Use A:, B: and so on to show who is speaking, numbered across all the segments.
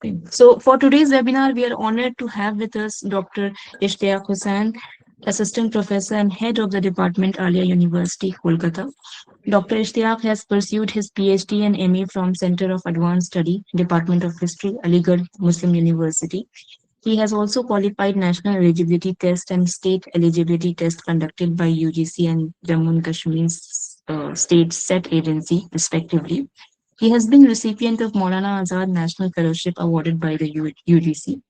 A: Okay. So for today's webinar, we are honored to have with us Dr. Ishta Hussein, Assistant Professor and Head of the Department, Alia University, Kolkata. Dr. Ishtiaq has pursued his PhD and MA from Center of Advanced Study, Department of History, Aligarh Muslim University. He has also qualified national eligibility test and state eligibility test conducted by UGC and Jammu and Kashmir's state SET agency, respectively. He has been recipient of Maulana Azad National Fellowship awarded by the UGC.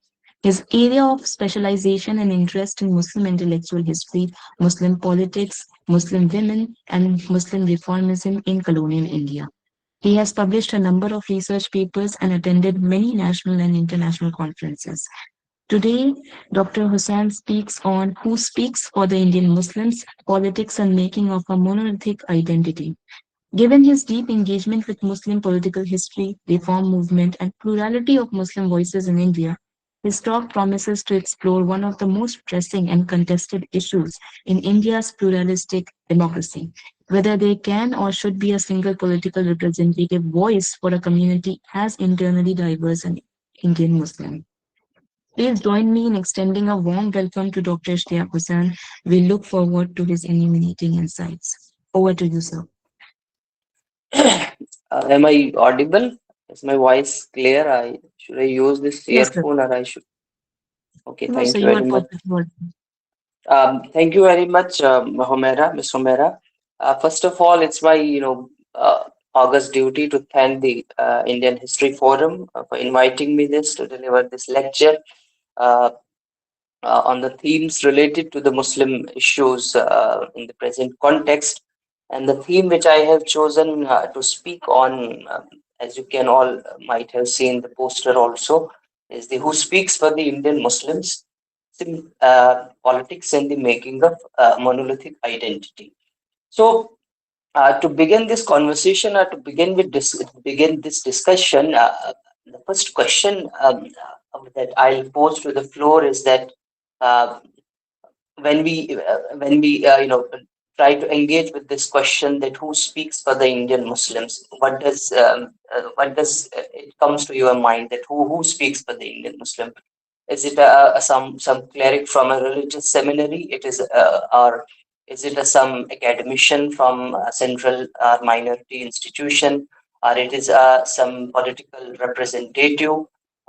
A: His area of specialization and interest in Muslim intellectual history, Muslim politics, Muslim women, and Muslim reformism in colonial India. He has published a number of research papers and attended many national and international conferences. Today, Dr. Hussain speaks on who speaks for the Indian Muslims, politics and making of a monolithic identity. Given his deep engagement with Muslim political history, reform movement, and plurality of Muslim voices in India, his talk promises to explore one of the most pressing and contested issues in India's pluralistic democracy, whether there can or should be a single political representative voice for a community as internally diverse as Indian Muslim. Please join me in extending a warm welcome to Dr. Ishtiaq Hussain. We look forward to his illuminating insights. Over to you, sir.
B: Am I audible? Is my voice clear? Should I use this
A: Yes, sir.
B: earphone or I should? Okay,
A: No, sir,
B: thank you
A: you are
B: very much.
A: perfect.
B: Thank you very much, Miss Homera. First of all, it's my august duty to thank the Indian History Forum for inviting me this to deliver this lecture uh, on the themes related to the Muslim issues in the present context. And the theme which I have chosen to speak on, as you can all might have seen the poster also, is the Who Speaks for the Indian Muslims, Politics and the Making of Monolithic Identity. So, to begin this conversation or to begin this discussion, the first question that I'll pose to the floor is that uh, when we try to engage with this question that who speaks for the Indian Muslims, what does it comes to your mind that who speaks for the Indian Muslim? Is it some cleric from a religious seminary? It is or is it some academician from a central minority institution, or it is some political representative,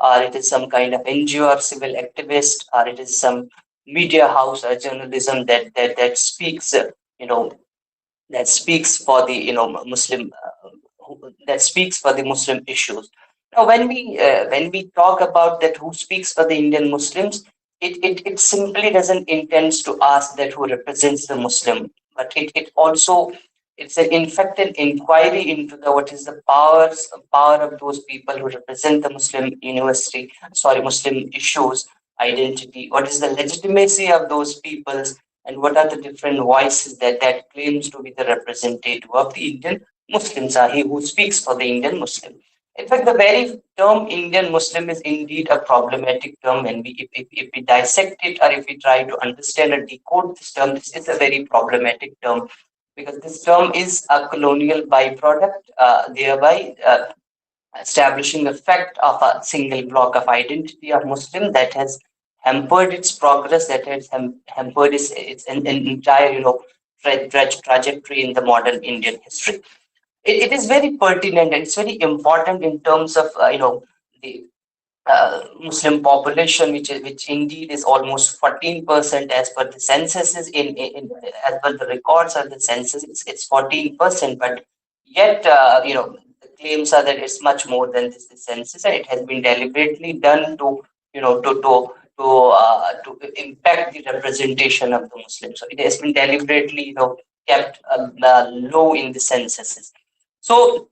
B: or it is some kind of NGO or civil activist, or it is some media house or journalism that speaks, that speaks for the Muslim, that speaks for the Muslim issues. Now, when we talk about that who speaks for the Indian Muslims, it simply doesn't intend to ask that who represents the Muslim, but it also it's an in fact an inquiry into the what is the power of those people who represent the Muslim university, sorry, Muslim issues, identity. What is the legitimacy of those peoples, and what are the different voices that claims to be the representative of the Indian Muslims are he who speaks for the Indian Muslim. In fact, the very term Indian Muslim is indeed a problematic term, and if we dissect it or if we try to understand and decode this term, this is a very problematic term because this term is a colonial byproduct, thereby establishing the fact of a single block of identity of Muslim that has hampered its progress, that has hampered its an entire, trajectory in the modern Indian history. It is very pertinent and it's very important in terms of, the Muslim population, which indeed is almost 14% as per the census is as per the records of the census, it's 14%, but yet the claims are that it's much more than this the census, and it has been deliberately done to to impact the representation of the Muslims. So it has been deliberately kept low in the censuses. So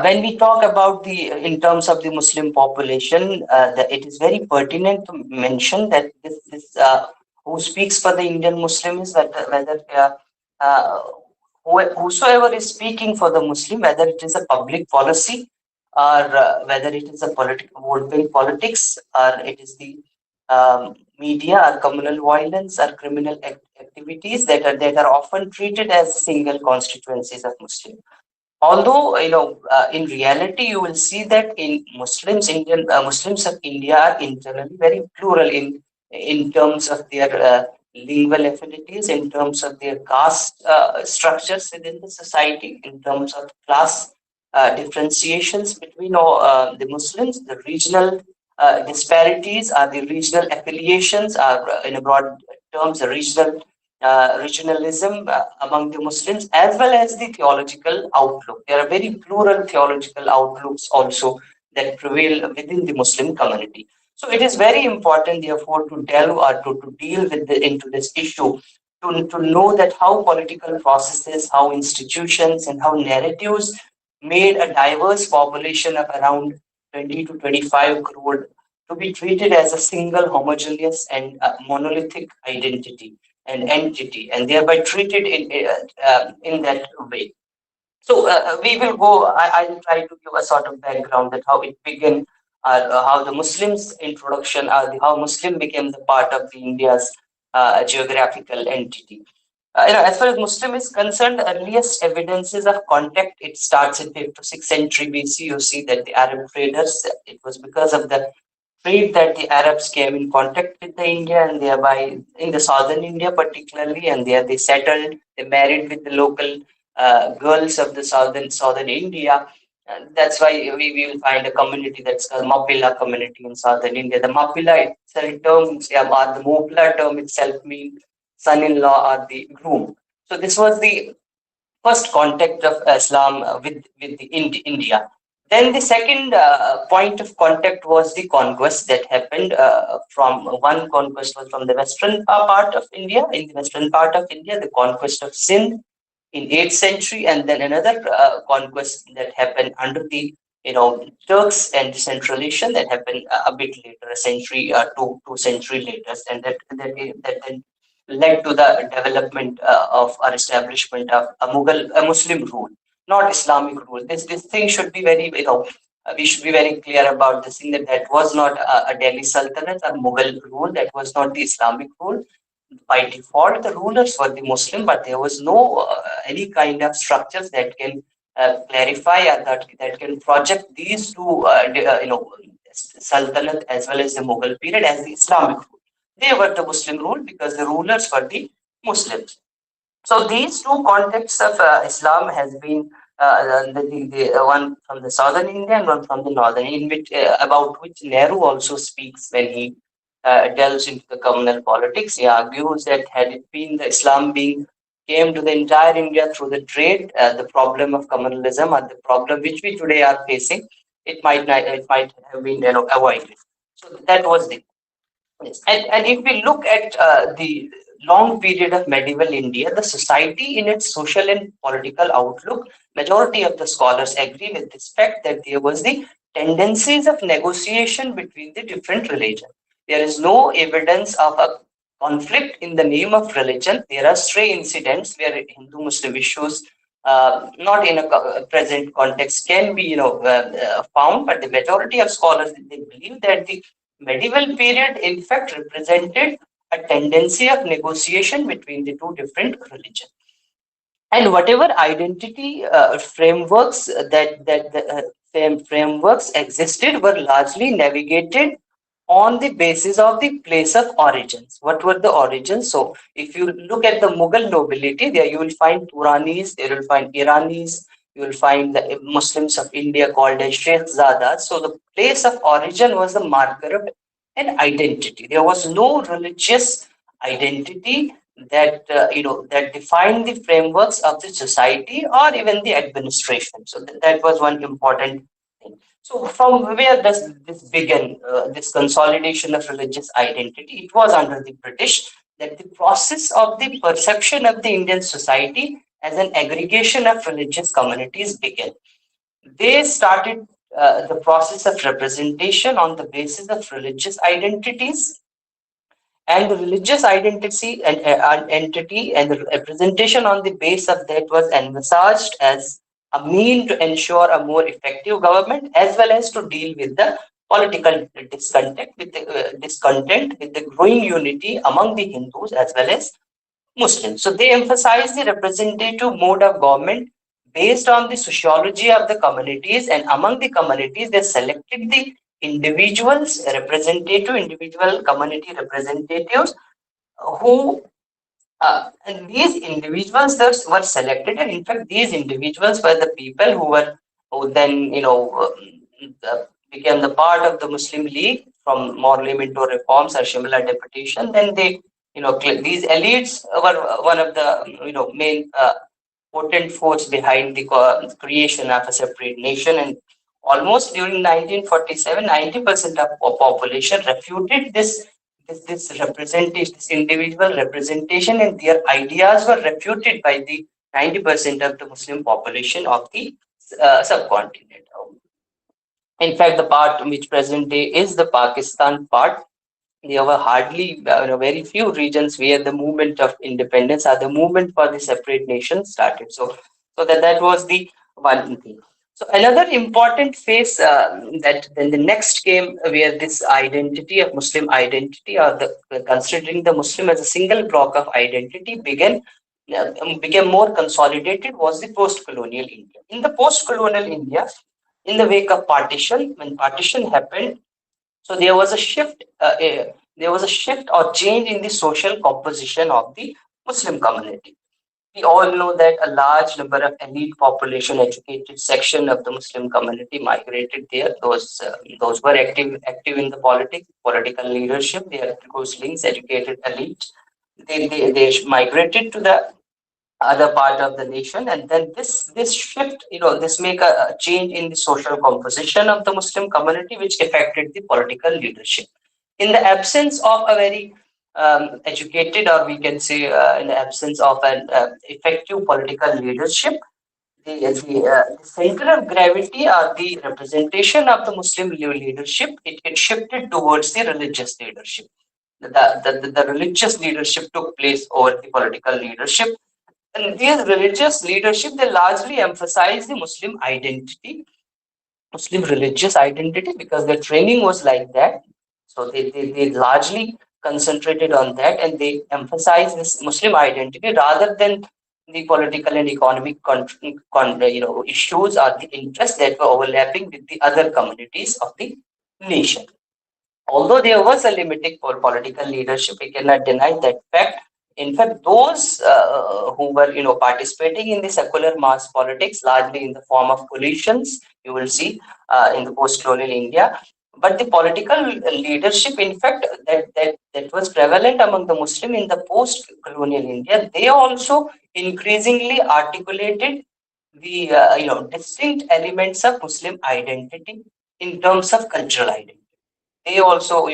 B: when we talk about the in terms of the Muslim population, it is very pertinent to mention that this who speaks for the Indian Muslims, that whether uh, whosoever is speaking for the Muslim, whether it is a public policy or whether it is a political vote politics, or it is the media or communal violence or criminal activities that are often treated as single constituencies of Muslim. Although in reality you will see that in Muslims of India are internally very plural in terms of their lingual affinities, in terms of their caste structures within the society, in terms of class differentiations between the Muslims, the regional disparities, are the regional affiliations, are in a broad terms the regionalism among the Muslims, as well as the theological outlook. There are very plural theological outlooks also that prevail within the Muslim community. So it is very important, therefore, to delve or to deal with into this issue, to know that how political processes, how institutions, and how narratives made a diverse population of around 20 to 25 crore to be treated as a single homogeneous and monolithic identity and entity, and thereby treated in that way. So we will go. I'll try to give a sort of background that how it began, how the Muslims introduction, how Muslim became the part of the India's geographical entity. As far as Muslim is concerned, the earliest evidences of contact, it starts in 5th to 6th century BC. You see that the Arab traders, it was because of the trade that the Arabs came in contact with the India, and thereby in the southern India particularly, and there they settled, they married with the local girls of the southern India. And that's why we will find a community that's called Mapila community in southern India. The Mapila itself term, or the Mopla term itself means son-in-law or the groom. So this was the first contact of Islam with India. Then the second point of contact was the conquest that happened from one conquest was from the western part of India. In the western part of India, the conquest of Sindh in 8th century, and then another conquest that happened under the Turks and the Central Asian that happened a bit later, a century two century later, and that then led to the development of or establishment of a Muslim rule, not Islamic rule. This thing should be very we should be very clear about this thing, that was not a Delhi Sultanate or Mughal rule, that was not the Islamic rule. By default, the rulers were the Muslim, but there was no any kind of structures that can clarify or that can project these two, Sultanate as well as the Mughal period as the Islamic rule. They were the Muslim rule because the rulers were the Muslims. So these two contexts of Islam has been the one from the southern India and one from the northern, in which about which Nehru also speaks when he delves into the communal politics. He argues that had it been the Islam being came to the entire India through the trade, the problem of communalism or the problem which we today are facing, it might have been avoided. So that was the yes. And if we look at the long period of medieval India, the society in its social and political outlook, majority of the scholars agree with this fact that there was the tendencies of negotiation between the different religions. There is no evidence of a conflict in the name of religion. There are stray incidents where Hindu-Muslim issues, not in a present context, can be found, but the majority of scholars, they believe that the medieval period, in fact, represented a tendency of negotiation between the two different religions. And whatever identity frameworks frameworks existed were largely navigated on the basis of the place of origins. What were the origins? So, if you look at the Mughal nobility, there you will find Turanis, there you will find Iranis, you will find the Muslims of India called as Sheikhzadas. So, the place of origin was the marker of an identity. There was no religious identity that defined the frameworks of the society or even the administration. So that was one important thing. So from where does this begin? This consolidation of religious identity. It was under the British that the process of the perception of the Indian society as an aggregation of religious communities began. They started the process of representation on the basis of religious identities, and the religious identity and entity and the representation on the base of that was envisaged as a mean to ensure a more effective government, as well as to deal with the political discontent with the growing unity among the Hindus as well as Muslims. So they emphasize the representative mode of government based on the sociology of the communities, and among the communities they selected the individual community representatives who and these individuals were selected, and in fact, these individuals were the people who then became the part of the Muslim League from Parliament to reforms or similar deputation. Then they, these elites were one of the main potent force behind the creation of a separate nation. And almost during 1947, 90% of population refuted this representation, this individual representation, and their ideas were refuted by the 90% of the Muslim population of the subcontinent. In fact, the part which present day is the Pakistan part, there were hardly very few regions where the movement of independence or the movement for the separate nation started. So that was the one thing. So another important phase that then the next came, where this identity of Muslim identity, or the considering the Muslim as a single block of identity, became more consolidated, was the post-colonial India. In the post-colonial India, in the wake of partition, when partition happened, so there was a shift or change in the social composition of the Muslim community. We all know that a large number of elite population, educated section of the Muslim community migrated there. Those were active in the political leadership. They are close links, educated elite. They migrated to the other part of the nation, and then this shift, this make a change in the social composition of the Muslim community, which affected the political leadership. In the absence of a very educated, or we can say in the absence of an effective political leadership, the center of gravity, or the representation of the Muslim leadership, it shifted towards the religious leadership. The religious leadership took place over the political leadership, and these religious leadership, they largely emphasize the Muslim identity, Muslim religious identity, because their training was like that. So they largely concentrated on that, and they emphasize this Muslim identity rather than the political and economic issues or the interests that were overlapping with the other communities of the nation. Although there was a limited political leadership, we cannot deny that fact. In fact, those who were, participating in the secular mass politics, largely in the form of coalitions, you will see in the post-colonial India. But the political leadership, in fact, that was prevalent among the Muslim in the post-colonial India, they also increasingly articulated the, distinct elements of Muslim identity in terms of cultural identity. They also,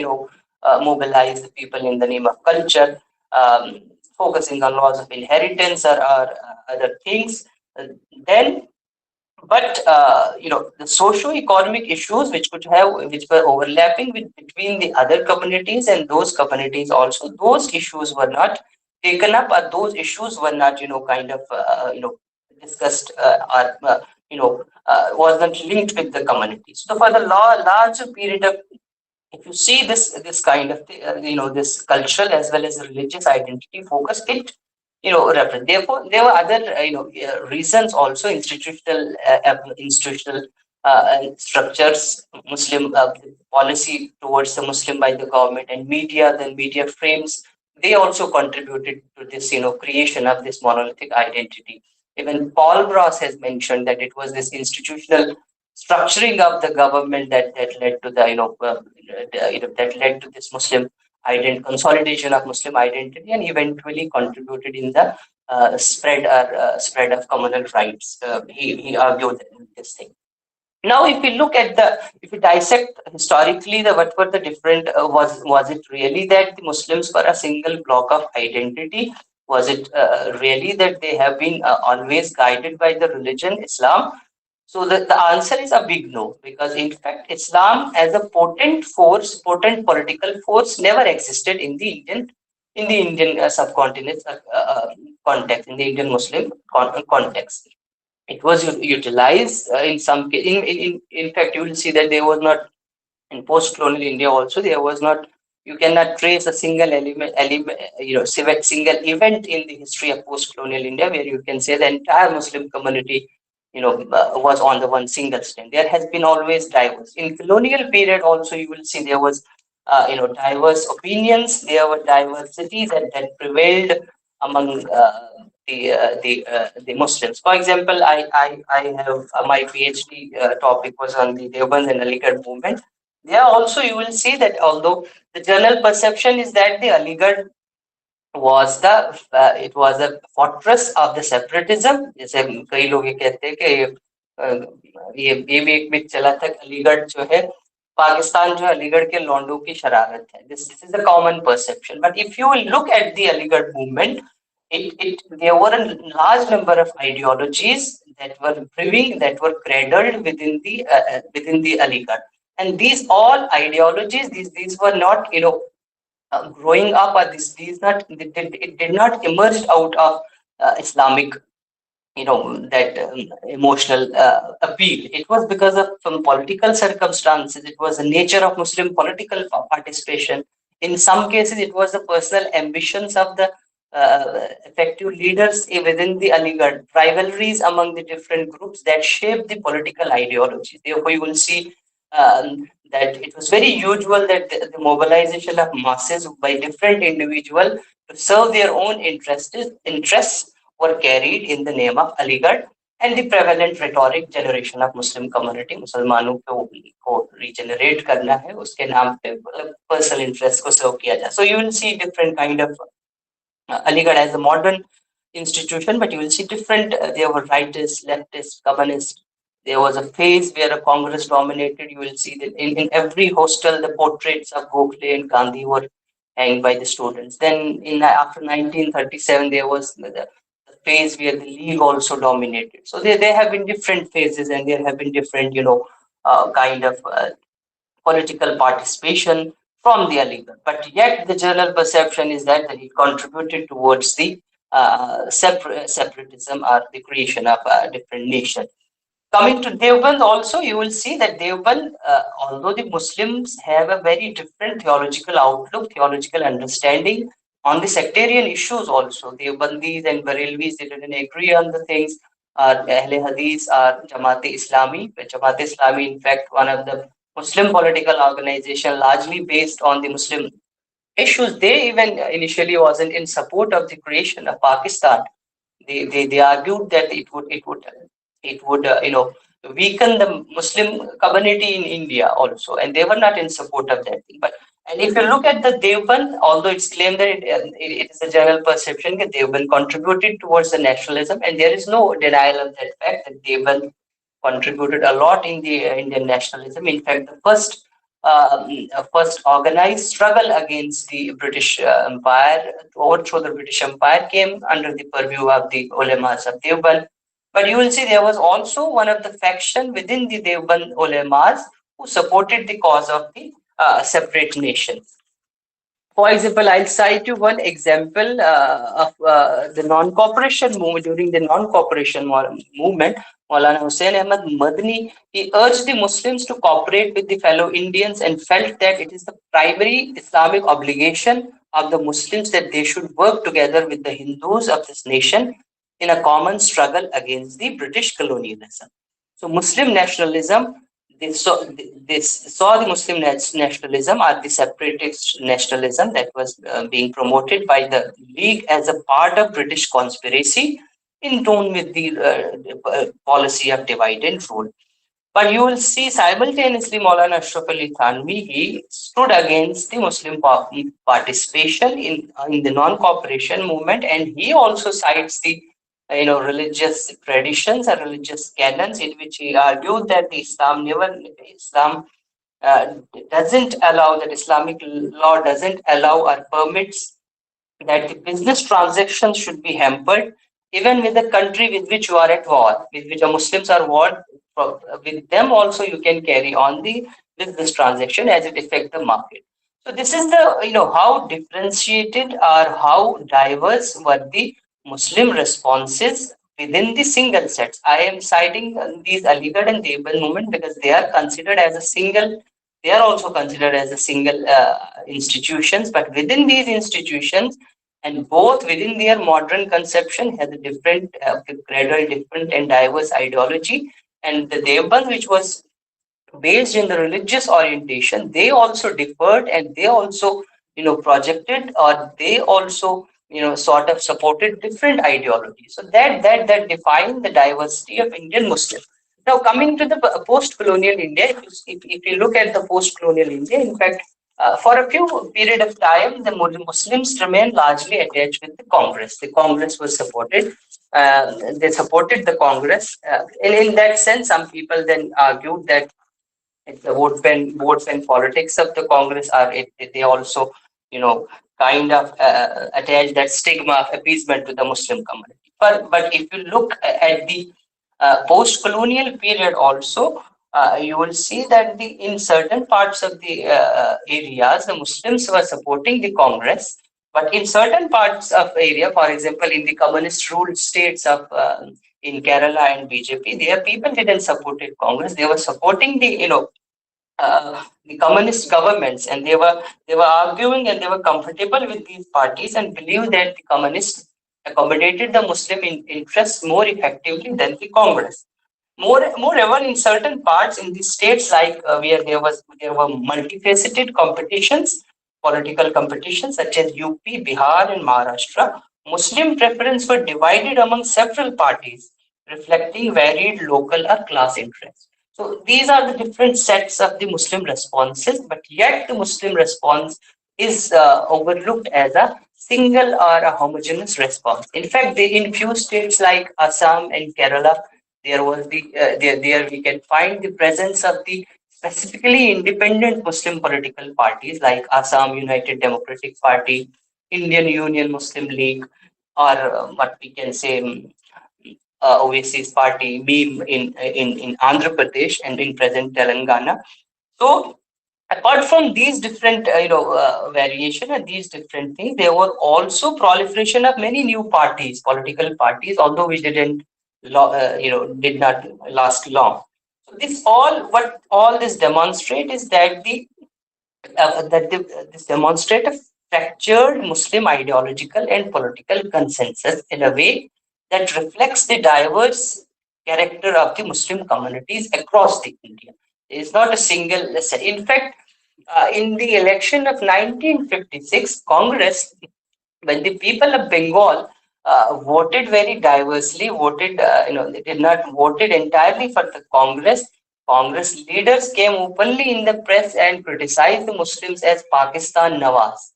B: mobilize the people in the name of culture, focusing on laws of inheritance, or other things. Then, but the socio-economic issues which were overlapping between the other communities and those communities also, those issues were not taken up, or those issues were not, discussed, or was not linked with the communities. So for the larger period of, if you see this kind of this cultural as well as religious identity focus, it therefore there were other reasons also, institutional structures, Muslim policy towards the Muslim by the government, and media, then media frames, they also contributed to this creation of this monolithic identity. Even Paul Bross has mentioned that it was this institutional structuring of the government that led to the that led to this Muslim consolidation of Muslim identity, and eventually contributed in the spread of communal rights. He argued this thing. Now, if we dissect historically, what were the different, was it really that the Muslims were a single block of identity? Was it really that they have been always guided by the religion, Islam? So the answer is a big no, because in fact, Islam as a potent political force, never existed in the Indian subcontinent context, in the Indian Muslim context. It was utilized in some case. In fact, you will see that there was not, in post-colonial India also, there was not, you cannot trace a single single event in the history of post-colonial India where you can say the entire Muslim community was on the one single stand. There has been always diverse. In colonial period also, you will see there was diverse opinions. There were diversity that prevailed among the Muslims. For example, I have my PhD topic was on the Deoband and Aligarh movement. There also you will see that although the general perception is that the Aligarh was the it was a fortress of the separatism. जैसे कई लोग ये कहते हैं कि ये भी एक मिथ चला था कि अलीगढ़ जो है पाकिस्तान जो है अलीगढ़ के लौंडों की शरारत है. This is a common perception, but if you look at the Aligarh movement, it there were a large number of ideologies that were brewing, that were cradled within the Aligarh, and these all ideologies, these were not growing up, or these not it did not emerge out of Islamic, that emotional appeal. It was because of some political circumstances. It was the nature of Muslim political participation. In some cases, it was the personal ambitions of the effective leaders within the Aligarh, rivalries among the different groups that shaped the political ideology. Therefore, you will see that it was very usual that the mobilization of masses by different individuals to serve their own interests were carried in the name of Aligarh, and the prevalent rhetoric generation of Muslim community, मुसलमानों को regenerate करना है, उसके नाम पे personal interest को serve किया जाए. So you will see different kind of Aligarh as a modern institution, but you will see different. There were rightists, leftists, communists. There was a phase where a Congress dominated. You will see that in every hostel, the portraits of Gokhale and Gandhi were hanged by the students. Then, after 1937, there was the phase where the League also dominated. So there have been different phases, and there have been different, kind of political participation from the Aligarh. But yet, the general perception is that it contributed towards the separatism or the creation of a different nation. Coming to Deoband also, you will see that Deoband, although the Muslims have a very different theological outlook, theological understanding on the sectarian issues also, Deobandis and Barelvis, they didn't agree on the things, Ahle Hadith or Jamaat-e Islami. Jamaat-e Islami, in fact, one of the Muslim political organization largely based on the Muslim issues. They even initially wasn't in support of the creation of Pakistan. They argued that it would weaken the Muslim community in India also, and they were not in support of that thing. But and if you look at the Deoband, although it's claimed that it is a general perception that Deoband contributed towards the nationalism, and there is no denial of that fact that Deoband contributed a lot in the Indian nationalism. In fact, the first organized struggle against the British Empire, to overthrow the British Empire, came under the purview of the ulemas of Deoband. But you will see there was also one of the faction within the Deoband ulemas who supported the cause of the separate nation. For example, I'll cite you one example of the non-cooperation movement. During the non-cooperation movement, Maulana Hussain Ahmad Madni, he urged the Muslims to cooperate with the fellow Indians and felt that it is the primary Islamic obligation of the Muslims that they should work together with the Hindus of this nation in a common struggle against the British colonialism. So Muslim nationalism, they saw the Muslim nationalism or the separatist nationalism that was being promoted by the League as a part of British conspiracy in tune with the policy of divide and rule. But you will see simultaneously Maulana Ashraf Ali Thanvi, he stood against the Muslim participation in the non-cooperation movement, and he also cites the religious traditions or religious canons in which he argued that Islam doesn't allow, that Islamic law doesn't allow or permits that the business transactions should be hampered even with the country with which you are at war, with which the Muslims are war. With them also you can carry on the business transaction as it affects the market. So this is the how differentiated or how diverse were the Muslim responses within the single sets. I am citing these Aligarh and Deoband movement because they are considered as a single. They are also considered as a single institutions, but within these institutions, and both within their modern conception has a different, gradual, different and diverse ideology. And the Devband, which was based in the religious orientation, they also differed, and they also, projected, or they also, sort of supported different ideologies. So that defined the diversity of Indian Muslim. Now, coming to the post-colonial India, if you look at the post-colonial India, in fact, for a few period of time, the Muslims remained largely attached with the Congress. The Congress was supported. They supported the Congress. In that sense, some people then argued that the vote bank politics of the Congress they also, kind of attach that stigma of appeasement to the Muslim community. But if you look at the post-colonial period also, you will see that in certain parts of the areas, the Muslims were supporting the Congress, but in certain parts of area, for example, in the communist ruled states of in Kerala and BJP, their people didn't support Congress. They were supporting the communist governments, and they were arguing, and they were comfortable with these parties and believed that the communists accommodated the Muslim interests more effectively than the Congress. Moreover, in certain parts in the states, like where there were multifaceted competitions, political competitions such as UP, Bihar, and Maharashtra, Muslim preference were divided among several parties, reflecting varied local or class interests. So these are the different sets of the Muslim responses, but yet the Muslim response is overlooked as a single or a homogeneous response. In fact, in few states like Assam and Kerala, there we can find the presence of the specifically independent Muslim political parties like Assam United Democratic Party, Indian Union Muslim League, or what we can say, Oasis Party, BEAM in Andhra Pradesh and in present Telangana. So apart from these different variation and these different things, there were also proliferation of many new parties, political parties, although which did not last long. So what all this demonstrate is that this demonstrate a fractured Muslim ideological and political consensus in a way that reflects the diverse character of the Muslim communities across the India. It is not a single. In fact, in the election of 1956, Congress, when the people of Bengal voted very diversely, they did not voted entirely for the Congress. Congress leaders came openly in the press and criticized the Muslims as Pakistan Nawaz.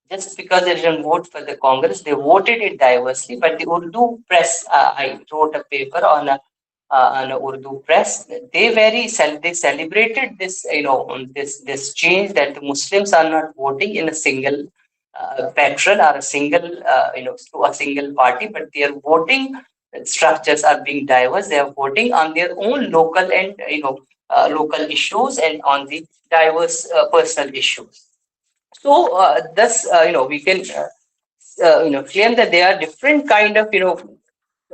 B: Just because they didn't vote for the Congress, they voted it diversely. But the Urdu press, I wrote a paper on a Urdu press. They celebrated this, this change that the Muslims are not voting in a single patron or a single, to a single party, but their voting structures are being diverse. They are voting on their own local and local issues and on the diverse personal issues. So thus, we can claim that there are different kind of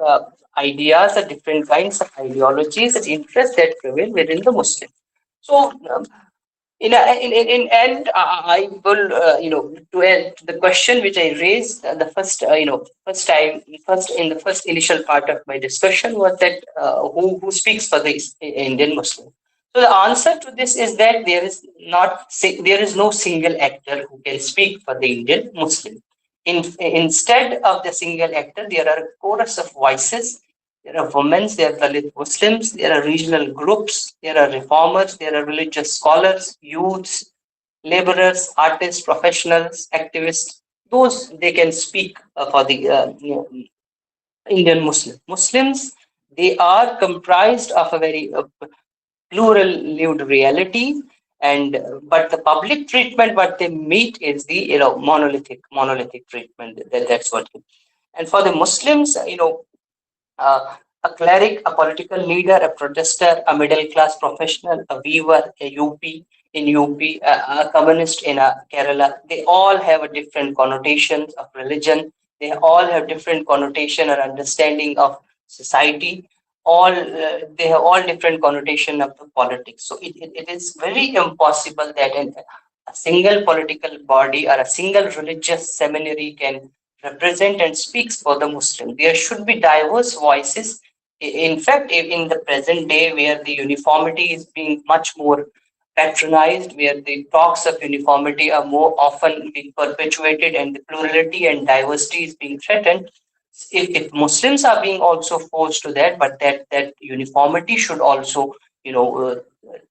B: uh, ideas or different kinds of ideologies and interests that prevail within the Muslim. So in end, I will to end the question which I raised the first first in the first initial part of my discussion was that who speaks for the Indian Muslim. So the answer to this is that there is no single actor who can speak for the Indian Muslim. Instead of the single actor, there are a chorus of voices. There are women, there are Dalit Muslims, there are regional groups, there are reformers, there are religious scholars, youths, laborers, artists, professionals, activists. Those they can speak for the Indian Muslim. Muslims, they are comprised of a very plural lived reality, and but the public treatment what they meet is the monolithic treatment. That's what. And for the Muslims, a cleric, a political leader, a protester, a middle class professional, a weaver, a UP in UP, a communist in a Kerala, they all have a different connotations of religion. They all have different connotation or understanding of society. They have all different connotation of the politics. So it is very impossible that a single political body or a single religious seminary can represent and speaks for the Muslim. There should be diverse voices. In fact, in the present day, where the uniformity is being much more patronized, where the talks of uniformity are more often being perpetuated, and the plurality and diversity is being threatened, if Muslims are being also forced to that, but that uniformity should also,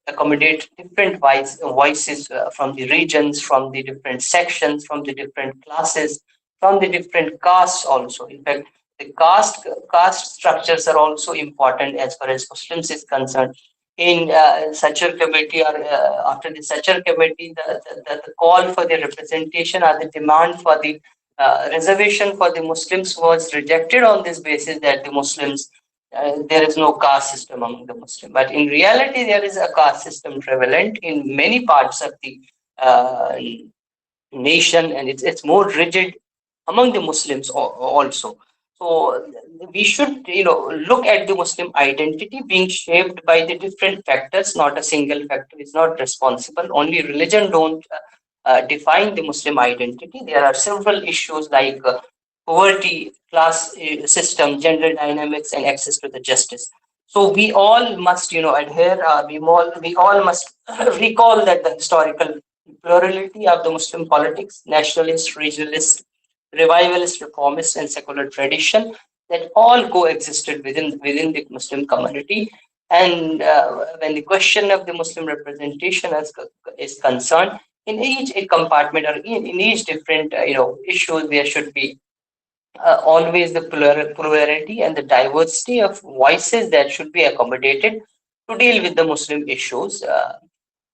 B: accommodate different voices from the regions, from the different sections, from the different classes, from the different castes also. In fact, the caste structures are also important as far as Muslims is concerned. In Sachar committee, or after the Sachar committee, the call for the representation or the demand for the reservation for the Muslims was rejected on this basis that the Muslims, there is no caste system among the Muslims. But in reality, there is a caste system prevalent in many parts of the uh, nation, and it's more rigid among the Muslims also. So we should, look at the Muslim identity being shaped by the different factors. Not a single factor is not responsible. Only religion don't define the Muslim identity. There are several issues like poverty, class system, gender dynamics, and access to the justice. So we all must, adhere. We all must recall that the historical plurality of the Muslim politics, nationalist, regionalist, revivalist, reformist, and secular tradition, that all coexisted within the Muslim community. And when the question of the Muslim representation is concerned, in each compartment, or in each different issues, there should be always the plurality and the diversity of voices that should be accommodated to deal with the Muslim issues.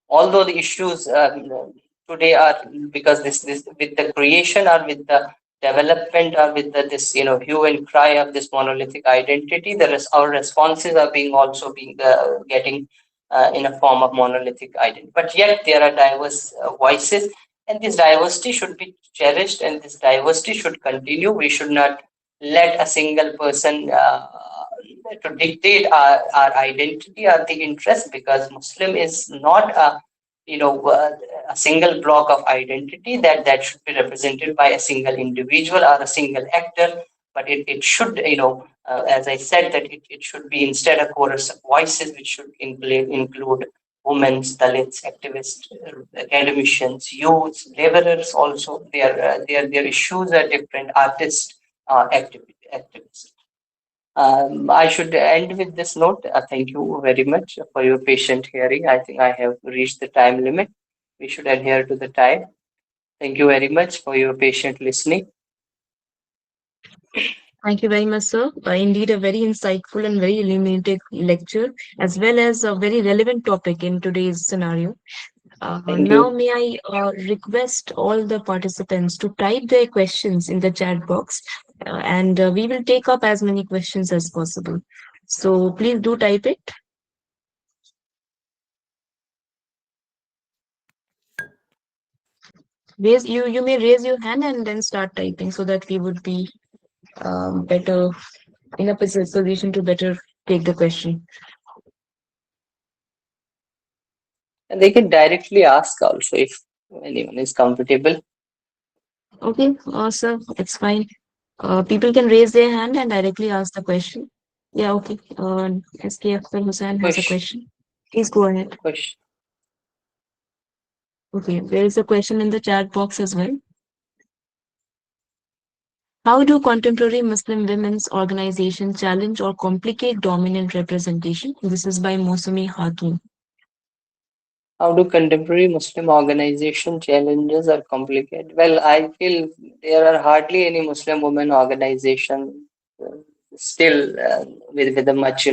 B: Although the issues today are, because this with the creation, or with the development, or with this hue and cry of this monolithic identity, our responses are being also being getting in a form of monolithic identity. But yet there are diverse voices, and this diversity should be cherished, and this diversity should continue. We should not let a single person to dictate our identity or the interest, because Muslim is not a single block of identity that should be represented by a single individual or a single actor, but it should, as I said, that it should be instead a chorus of voices, which should include women, Dalits, activists, academicians, youths, laborers also. Their issues are different, artists, activists. I should end with this note. Thank you very much for your patient hearing. I think I have reached the time limit. We should adhere to the time. Thank you very much for your patient listening.
A: Thank you very much, sir. Indeed, a very insightful and very illuminating lecture, as well as a very relevant topic in today's scenario.
B: Thank
A: Now,
B: you.
A: may I request all the participants to type their questions in the chat box, and we will take up as many questions as possible. So please do type it. You may raise your hand and then start typing, so that we would be better in a position to better take the question.
B: And they can directly ask also if anyone is comfortable.
A: Okay, sir, it's fine. People can raise their hand and directly ask the question. Yeah, okay. SK Akhtar Hussain has a
B: Question.
A: question. Please go ahead.
B: Question.
A: Okay, there is a question in the chat box as well. How do contemporary Muslim women's organizations challenge or complicate dominant representation? This is by Mosumi Khatun.
B: How do contemporary Muslim organization challenges are complicated? Well, I feel there are hardly any Muslim women organization still with a much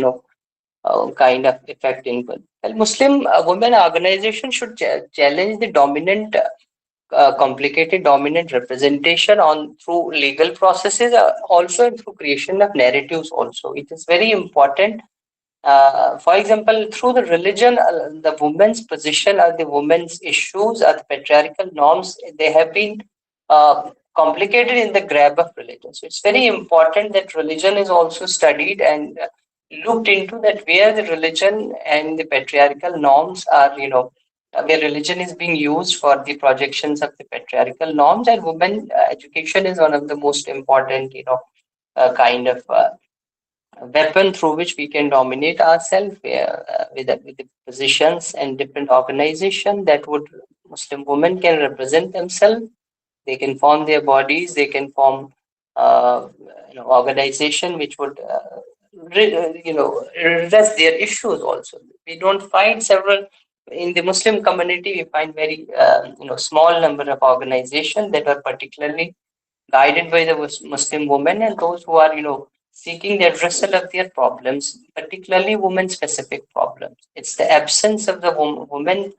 B: kind of effect in. Well, Muslim women organization should challenge the dominant, complicated dominant representation on through legal processes, also through creation of narratives. Also, it is very important. For example, through the religion, the women's position or the women's issues or the patriarchal norms, they have been complicated in the grab of religion. So it's very important that religion is also studied and looked into, that where the religion and the patriarchal norms are, where religion is being used for the projections of the patriarchal norms, and women education is one of the most important, kind of weapon through which we can dominate ourselves, with the positions and different organization that would Muslim women can represent themselves. They can form their bodies. They can form, uh, organization which would, redress their issues. Also, we don't find several in the Muslim community. We find very, small number of organizations that are particularly guided by the Muslim women, and those who are, seeking the addressal of their problems, particularly women-specific problems. It's the absence of the woman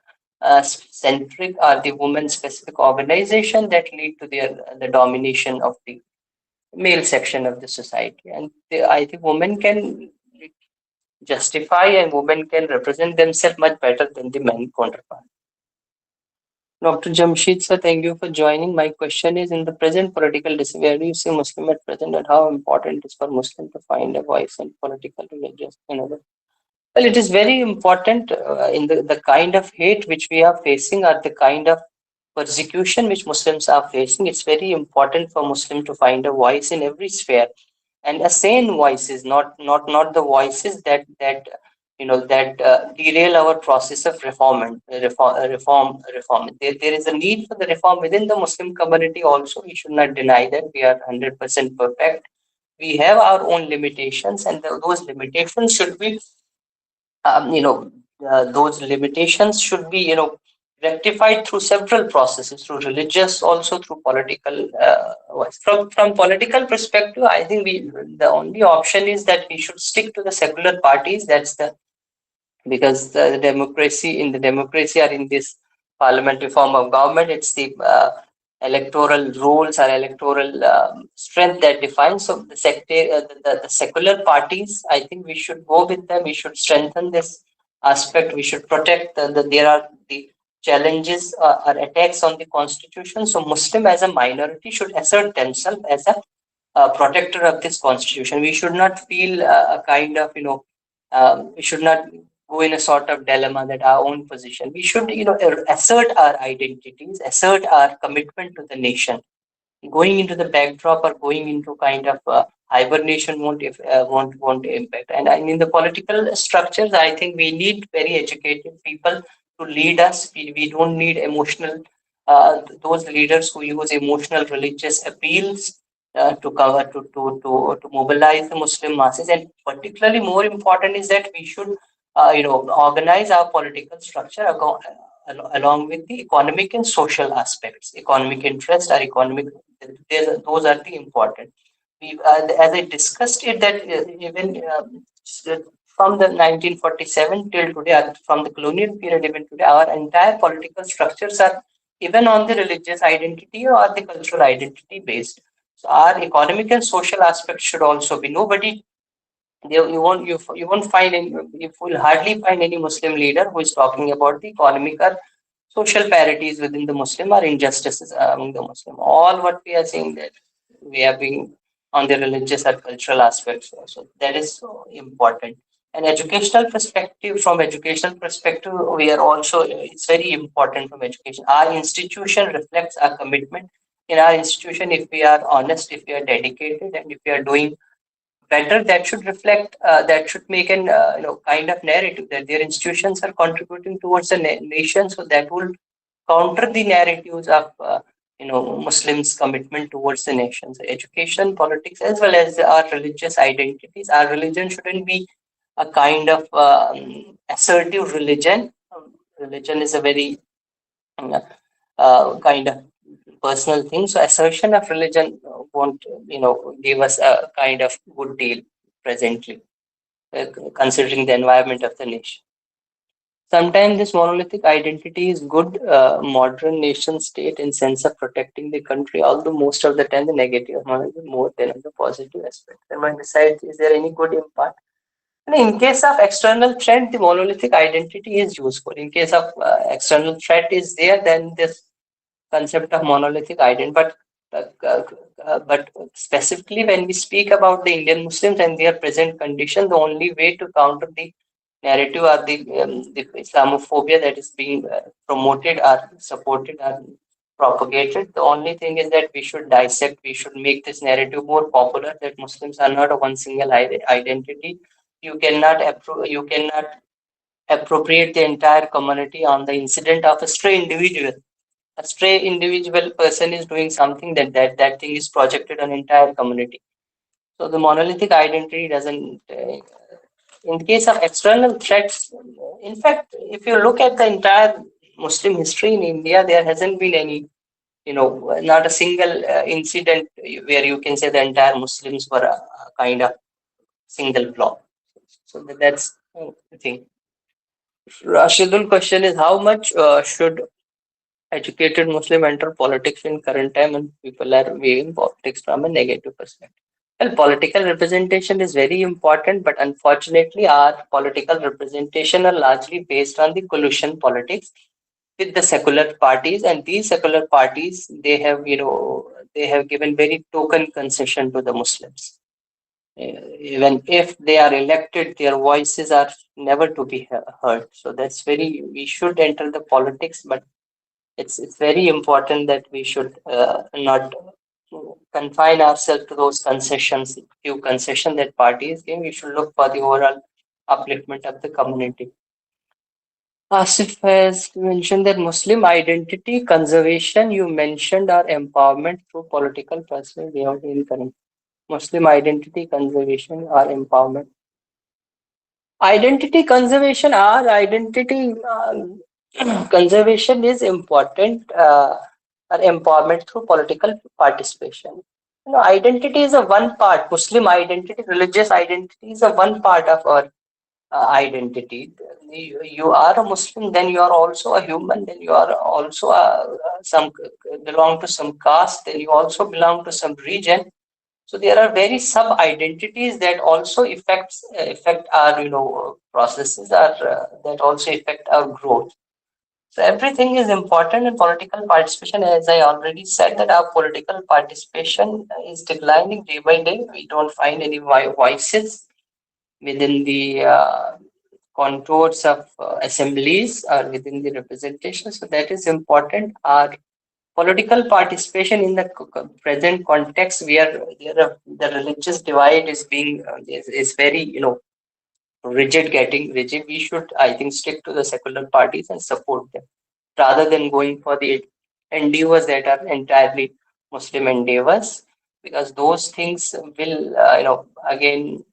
B: centric or the woman-specific organization that lead to the domination of the male section of the society. And I think women can justify and women can represent themselves much better than the men counterpart. Dr. Jamshed sir, thank you for joining. My question is, in the present political discourse, where do you see Muslim at present, and how important it is for Muslim to find a voice in political, religious, and other? Well, it is very important in the kind of hate which we are facing, or the kind of persecution which Muslims are facing. It's very important for Muslim to find a voice in every sphere, and a sane voices, not the voices that derail our process of reform and reform. There is a need for the reform within the Muslim community also. We should not deny that we are 100% perfect. We have our own limitations, and those limitations should be, those limitations should be, rectified through several processes, through religious, also through political. From political perspective, I think the only option is that we should stick to the secular parties. That's the because the democracy in the democracy or in this parliamentary form of government, it's the electoral rules or electoral strength that defines. So the secular parties, I think we should go with them. We should strengthen this aspect. We should protect there are the challenges or attacks on the constitution. So Muslim as a minority should assert themselves as a protector of this constitution. We should not feel a kind of, we should not go in a sort of dilemma that our own position. We should, assert our identities, assert our commitment to the nation. Going into the backdrop or going into kind of hibernation won't if won't impact. And I mean the political structures. I think we need very educated people to lead us. We don't need emotional those leaders who use emotional religious appeals to cover to mobilize the Muslim masses. And particularly more important is that we should organize our political structure along with the economic and social aspects, economic interest or economic. Those are the important. As I discussed it, that even from the 1947 till today, from the colonial period even today, our entire political structures are even on the religious identity or the cultural identity based. So our economic and social aspects should also be. Nobody, you won't find any, you will hardly find any Muslim leader who is talking about the economic or social parities within the Muslim or injustices among the Muslim. All what we are saying that we are being on the religious or cultural aspects also. That is so important. And from educational perspective, we are also, it's very important from education. Our institution reflects our commitment. In our institution, if we are honest, if we are dedicated, and if we are doing better, that should reflect, that should make an kind of narrative that their institutions are contributing towards the nation. So that will counter the narratives of Muslims commitment towards the nation. So education, politics, as well as our religious identities. Our religion shouldn't be a kind of assertive religion. Religion is a very kind of personal thing. So assertion of religion won't, give us a kind of good deal presently, considering the environment of the nation. Sometimes this monolithic identity is good modern nation state in sense of protecting the country, although most of the time the negative might be more than the positive aspect. And one decides, is there any good impact? And in case of external threat, the monolithic identity is useful. In case of external threat is there, then this concept of monolithic identity. But specifically when we speak about the Indian Muslims and their present condition, the only way to counter the narrative or the Islamophobia that is being promoted or supported or propagated. The only thing is that we should dissect, we should make this narrative more popular that Muslims are not a one single identity. You cannot appropriate the entire community on the incident of a stray individual. A stray individual person is doing something that thing is projected on entire community. So the monolithic identity doesn't. In case of external threats, in fact, if you look at the entire Muslim history in India, there hasn't been any, not a single incident where you can say the entire Muslims were a kind of single block. So that's the thing. Rashidul question is how much should educated Muslim enter politics in current time and people are viewing politics from a negative perspective. Well, political representation is very important, but unfortunately, our political representation are largely based on the collusion politics with the secular parties, and these secular parties they have given very token concession to the Muslims. Even if they are elected, their voices are never to be heard. So that's very we should enter the politics, but it's very important that we should not confine ourselves to those concessions, few concessions that parties give. We should look for the overall upliftment of the community. Asif has mentioned that Muslim identity conservation you mentioned are empowerment through political persuasion. We have been correct. Muslim identity conservation or empowerment. Identity conservation or identity conservation is important or empowerment through political participation. Identity is a one part. Muslim identity, religious identity is a one part of our identity. You are a Muslim, then you are also a human. Then you are also some belong to some caste. Then you also belong to some region. So there are very sub identities that also affect our processes, that also affect our growth. So everything is important in political participation. As I already said, that our political participation is declining day by day. We don't find any voices within the contours of assemblies or within the representation. So that is important. Our political participation in the present context, where the religious divide is being is very getting rigid. We should, I think, stick to the secular parties and support them rather than going for the endeavors that are entirely Muslim endeavors, because those things will, again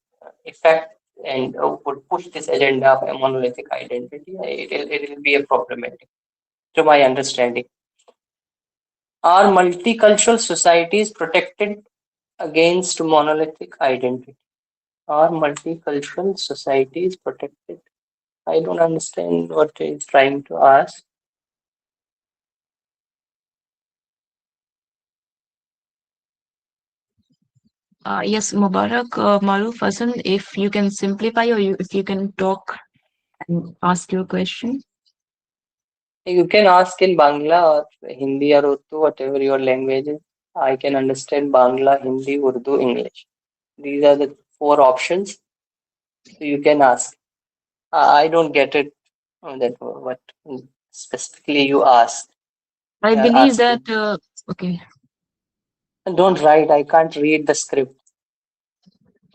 B: affect and would push this agenda of a monolithic identity. It will be a problematic, to my understanding. Are multicultural societies protected against monolithic identity? Are multicultural societies protected? I don't understand what he's trying to ask.
A: Yes, Mubarak, Maruf Hassan, if you can simplify or if you can talk and ask your question.
B: You can ask in Bangla or Hindi or Urdu, whatever your language is. I can understand Bangla, Hindi, Urdu, English. These are the four options. So you can ask. I don't get it that what specifically you ask.
A: I
B: Are
A: believe that,
B: asking.
A: okay.
B: Don't write. I can't read the script.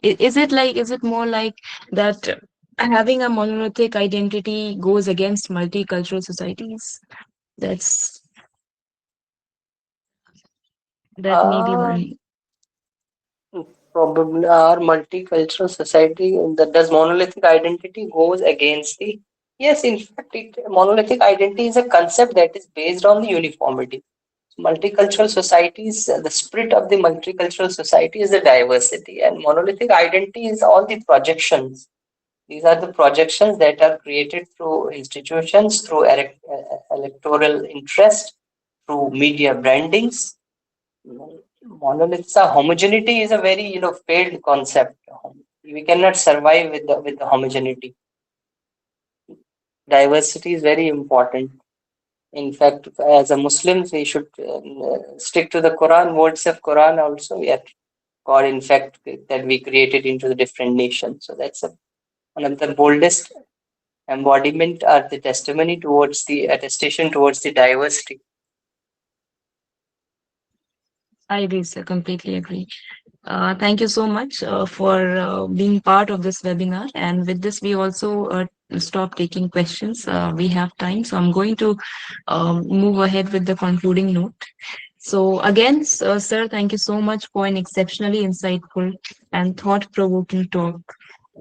A: Is it more like that having a monolithic identity goes against multicultural societies? That's that may be
B: Uh,
A: one.
B: Probably our multicultural society, that does monolithic identity goes against the. Yes, in fact, monolithic identity is a concept that is based on the uniformity. Multicultural societies, the spirit of the multicultural society is the diversity, and monolithic identity is all the projections. These are the projections that are created through institutions, through electoral interest, through media brandings. Monoliths are homogeneity is a very failed concept. We cannot survive with the homogeneity. Diversity is very important. In fact, as a Muslims, we should stick to the Quran, words of Quran also. We are God, in fact, that we created into the different nations. So that's one of the boldest. embodiment or the testimony towards the attestation towards the diversity.
A: I agree, sir. Completely agree. Thank you so much for being part of this webinar. And with this, we also stop taking questions. We have time, so I'm going to move ahead with the concluding note. So again, sir, thank you so much for an exceptionally insightful and thought-provoking talk.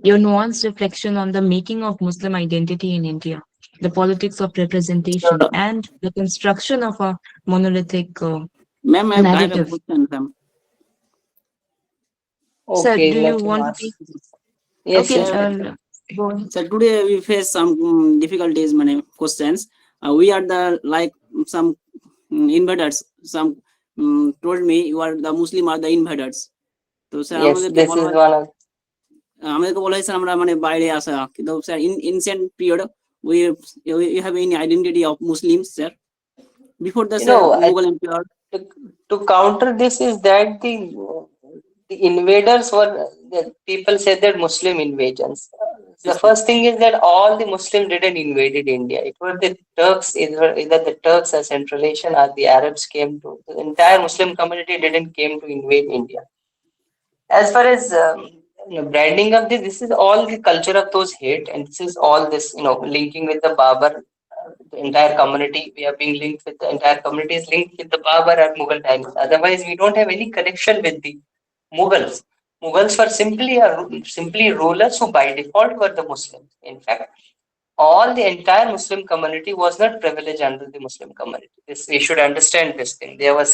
A: Your nuanced reflection on the making of Muslim identity in India, the politics of representation,
B: So,
A: and the construction of a monolithic
C: Ma'am, I have a
A: narrative.
C: question, ma'am.
A: Sir,
B: okay,
A: do you
B: let him
A: want to
B: ask.
A: take?
B: Yes,
A: Okay,
B: yes,
C: Sir,
B: let him.
A: go ahead.
C: sir, today we face some difficulties, many questions. We are the like some invaders. Some told me you are the Muslim are the invaders. তো sir
B: Yes,
C: আমাদেরকে
B: this
C: বলা
B: is
C: হয়
B: one of.
C: আমরা মানে বাইরে আসা কিন্তু sir in ancient period we we have any identity of Muslims, sir. Before the
B: You
C: sir
B: know,
C: Mughal Empire.
B: to, to counter this is that the invaders were the people said that Muslim invasions. The
C: Yes, sir.
B: first thing is that all the Muslims didn't invaded India. It was the Turks, either the Turks as Central Asian or the Arabs came to. The entire Muslim community didn't came to invade India. As far as branding of this is all the culture of those hate, and this is all this linking with the Babar. The entire community we are being linked with the entire community is linked with the Babar or Mughal times. Otherwise, we don't have any connection with the Mughals. Mughals were simply rulers who by default were the Muslims. In fact, all the entire Muslim community was not privileged under the Muslim community. This we should understand this thing. There were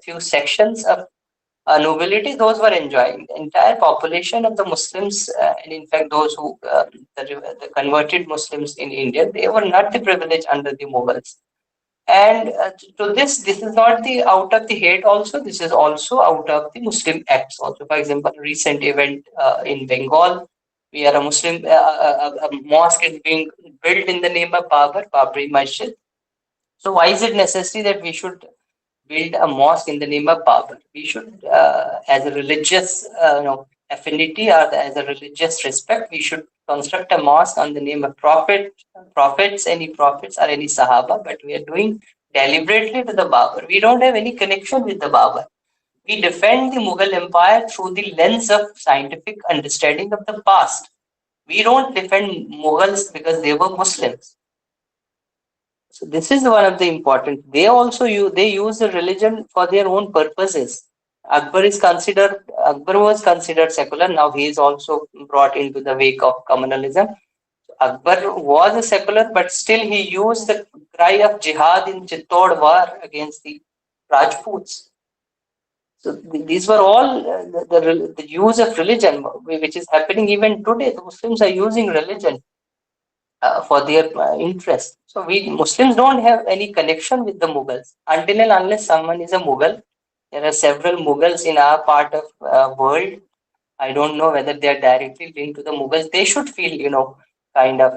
B: few sections of nobility; those were enjoying. The entire population of the Muslims, and in fact those who the converted Muslims in India, they were not the privileged under the Mughals. And to this is not the out of the hate. Also, this is also out of the Muslim acts. Also, for example, recent event in Bengal, where a Muslim a mosque is being built in the name of Babri Masjid. So, why is it necessary that we should build a mosque in the name of Babur? We should, as a religious, affinity or as a religious respect, we should construct a mosque on the name of any prophets or any Sahaba. But we are doing deliberately to the Babur. We don't have any connection with the Babur. We defend the Mughal Empire through the lens of scientific understanding of the past. We don't defend Mughals because they were Muslims. So this is one of the important. They use the religion for their own purposes. Akbar was considered secular. Now he is also brought into the wake of communalism. Akbar was a secular, but still he used the cry of jihad in Chittor war against the Rajputs. So these were all the use of religion, which is happening even today. The Muslims are using religion for their interest. So we Muslims don't have any connection with the Mughals until and unless someone is a Mughal. There are several Mughals in our part of world. I don't know whether they are directly linked to the Mughals. They should feel, kind of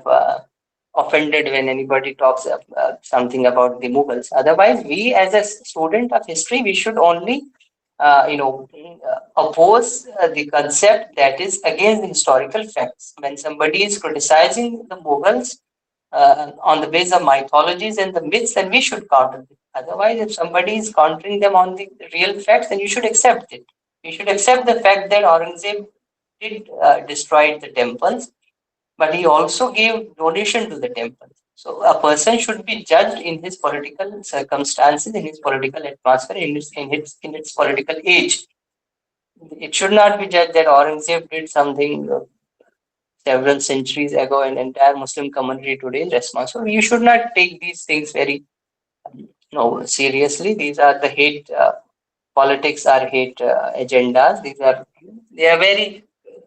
B: offended when anybody talks something about the Mughals. Otherwise, we as a student of history, we should only oppose the concept that is against the historical facts. When somebody is criticizing the Mughals on the basis of mythologies and the myths, then we should counter it. Otherwise, if somebody is countering them on the real facts, then you should accept it. You should accept the fact that Aurangzeb did destroy the temples, but he also gave donation to the temples. So a person should be judged in his political circumstances, in his political atmosphere, in its political age. It should not be judged that Aurangzeb did something several centuries ago, and entire Muslim community today is responsible. You should not take these things very seriously. These are the hate politics are hate agendas. They are very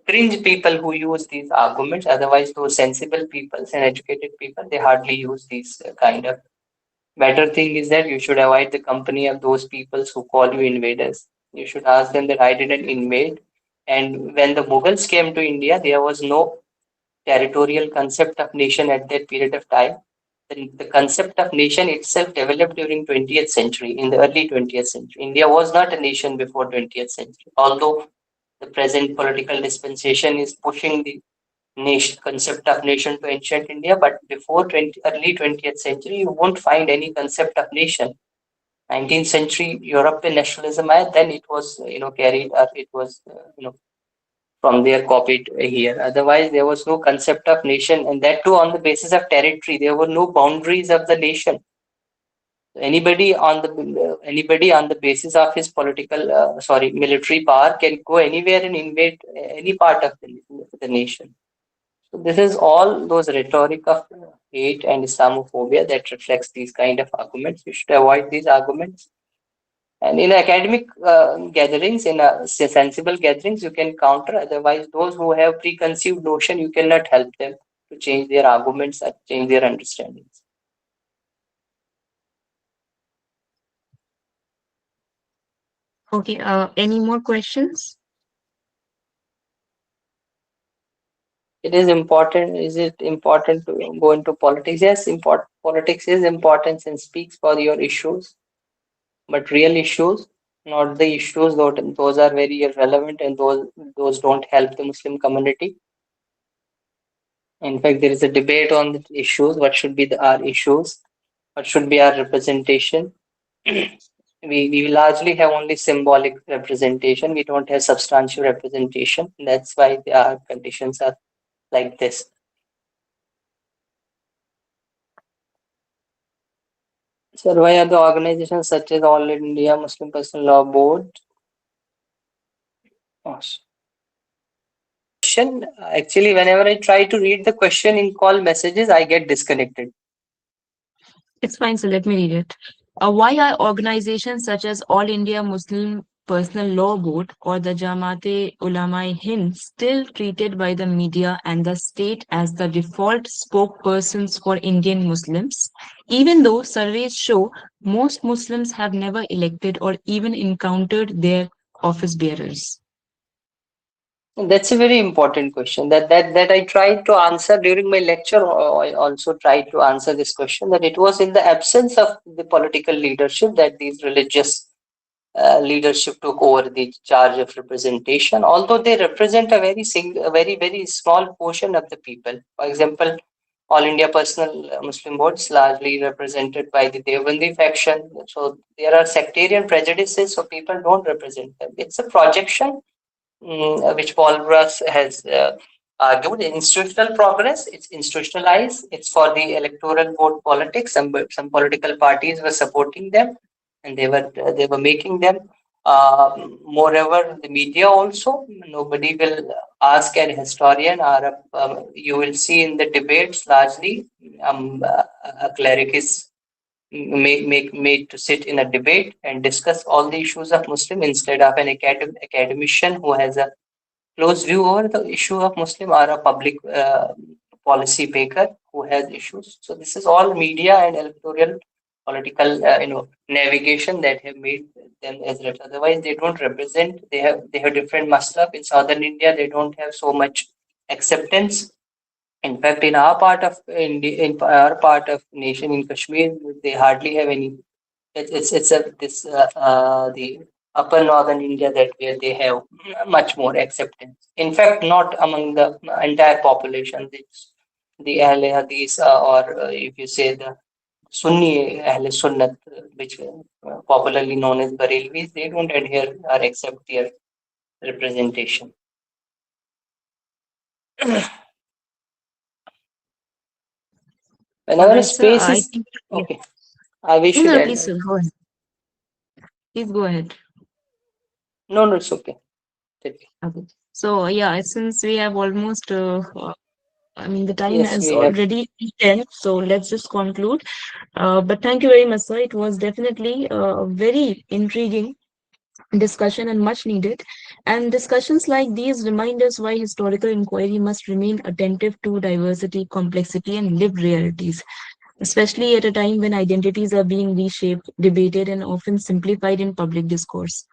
B: cringe people who use these arguments. Otherwise, those sensible people and educated people, they hardly use these kind of. Better thing is that you should avoid the company of those people who call you invaders. You should ask them that I didn't invade. And when the Mughals came to India, there was no territorial concept of nation at that period of time. The concept of nation itself developed during 20th century, in the early 20th century. India was not a nation before 20th century, although the present political dispensation is pushing the nation concept of nation to ancient India, but before early 20th century, you won't find any concept of nation. 19th century European nationalism, then it was carried, or it was from there copied here. Otherwise, there was no concept of nation, and that too on the basis of territory. There were no boundaries of the nation. Anybody on the basis of his military power can go anywhere and invade any part of the nation. So this is all those rhetoric of hate and Islamophobia that reflects these kind of arguments. You should avoid these arguments. And in academic gatherings, in sensible gatherings, you can counter. Otherwise, those who have preconceived notion, you cannot help them to change their arguments or change their understandings.
A: Okay, any more questions?
B: It is important. Is it important to go into politics? Yes, politics is important and speaks for your issues, but real issues, not the issues those are very irrelevant, and those don't help the Muslim community. In fact, there is a debate on the issues. What should be our issues? What should be our representation? We largely have only symbolic representation. We don't have substantial representation. That's why our conditions are like this. So why are the organizations such as All India Muslim Personal Law Board? Actually, whenever I try to read the question in call messages, I get disconnected.
A: It's fine, so let me read it. Why are organizations such as All India Muslim Personal Law Board or the Jamaat Ulama Hind still treated by the media and the state as the default spokespersons for Indian Muslims, even though surveys show most Muslims have never elected or even encountered their office bearers?
B: That's a very important question that I tried to answer during my lecture. I also tried to answer this question, that it was in the absence of the political leadership that these religious leadership took over the charge of representation, although they represent a very small portion of the people. For example, All India Personal Muslim Board is largely represented by the Devbandi faction. So there are sectarian prejudices, so people don't represent them. It's a projection, which Paul Russ has argued. Institutional progress, it's institutionalized. It's for the electoral vote politics. Some political parties were supporting them, and they were making them. Moreover, the media also. Nobody will ask an historian, or you will see in the debates largely a cleric is made to sit in a debate and discuss all the issues of Muslim, instead of an academician who has a close view over the issue of Muslim, or a public policy maker who has issues. So this is all media and electoral political navigation that have made them as reps. Otherwise, they don't represent. They have different maslab. In southern India, they don't have so much acceptance. In fact, in our part of India, in our part of nation in Kashmir, they hardly have any. It's a this the upper northern India that where they have much more acceptance. In fact, not among the entire population. The Ahle Hadith, or if you say the Sunni Ahle Sunnat, which popularly known as Barelvis, they don't adhere or accept their representation. Whenever a
A: Alright, sir.
B: space
A: I
B: is
A: think
B: okay, we
A: no,
B: should
A: no,
B: end.
A: please, sir, go ahead. Please go ahead.
B: No, it's okay.
A: Okay. So yeah, since we have almost, I mean, the time
B: Yes,
A: has
B: we have.
A: already eaten, so let's just conclude. But thank you very much, sir. It was definitely a very intriguing discussion and much needed. And discussions like these remind us why historical inquiry must remain attentive to diversity, complexity, and lived realities, especially at a time when identities are being reshaped, debated, and often simplified in public discourse.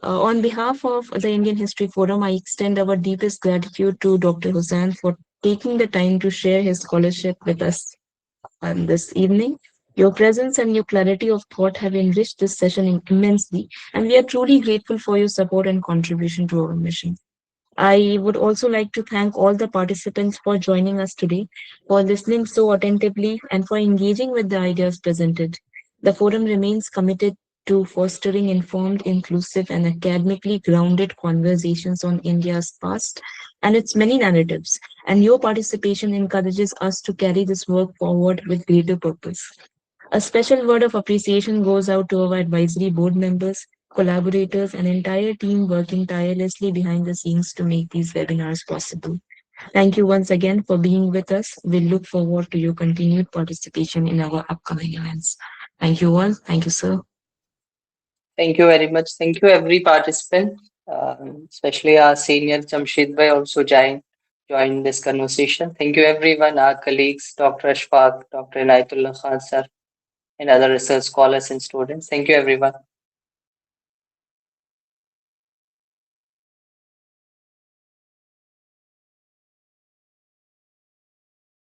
A: On behalf of the Indian History Forum, I extend our deepest gratitude to Dr. Hussain for taking the time to share his scholarship with us this evening. Your presence and your clarity of thought have enriched this session immensely, and we are truly grateful for your support and contribution to our mission. I would also like to thank all the participants for joining us today, for listening so attentively, and for engaging with the ideas presented. The forum remains committed to fostering informed, inclusive, and academically grounded conversations on India's past and its many narratives. And your participation encourages us to carry this work forward with greater purpose. A special word of appreciation goes out to our advisory board members, collaborators, and entire team working tirelessly behind the scenes to make these webinars possible. Thank you once again for being with us. We look forward to your continued participation in our upcoming events. Thank you all. Thank you, sir.
B: Thank you very much. Thank you, every participant, especially our senior Jamshid Bhai also joined this conversation. Thank you, everyone, our colleagues, Dr. Ashfaq, Dr. Inayatullah Khan, sir, and other research scholars and students. Thank you, everyone.